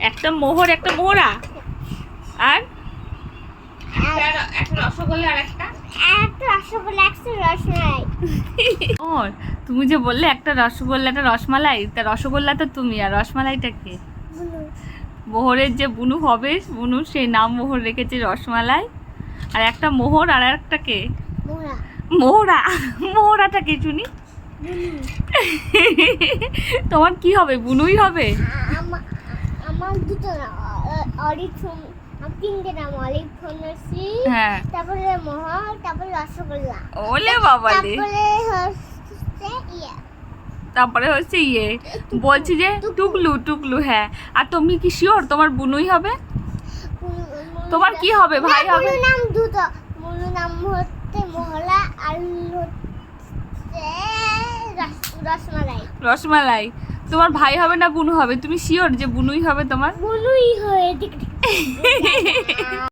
একটা মোহর একটা মোহরা আর একটা রসগোল্লা আর একটা রসগোল্লা একটা রসমালাই। ওর তুমি যে বললে একটা রসগোল্লা একটা রসমালাই, তা রসগোল্লা তো তুমি আর রসমালাইটা কে? মোহরের যে বুনু হবে, বুনু সেই নাম মোহর রেখেছে রসমালাই। আর একটা মোহর আর একটা কে? মোহরা। মোহরাটা কে শুনি? তোমার কি হবে? বুনুই হবে? আমার দুটো অলিভ তিনটে নাম, অলিভ ফোনসি, হ্যাঁ, তারপরে মোহর, তারপরে রসগোল্লা, ওলে বাবা রে, তারপরে হচ্ছে ইয়ে বলছি যে টুকলু টুকলু। হ্যাঁ, আর তুমি কি শিওর তোমার বুনুই হবে? তোমার কি হবে? ভাই হবে? নাম দুটো, মুনু নাম হচ্ছে মোহরা আর হচ্ছে রসমালাই। রসমালাই। তোমার ভাই হবে না বুনু হবে? তুমি শিওর যে বুনুই হবে তোমার? বুনুই হয়ে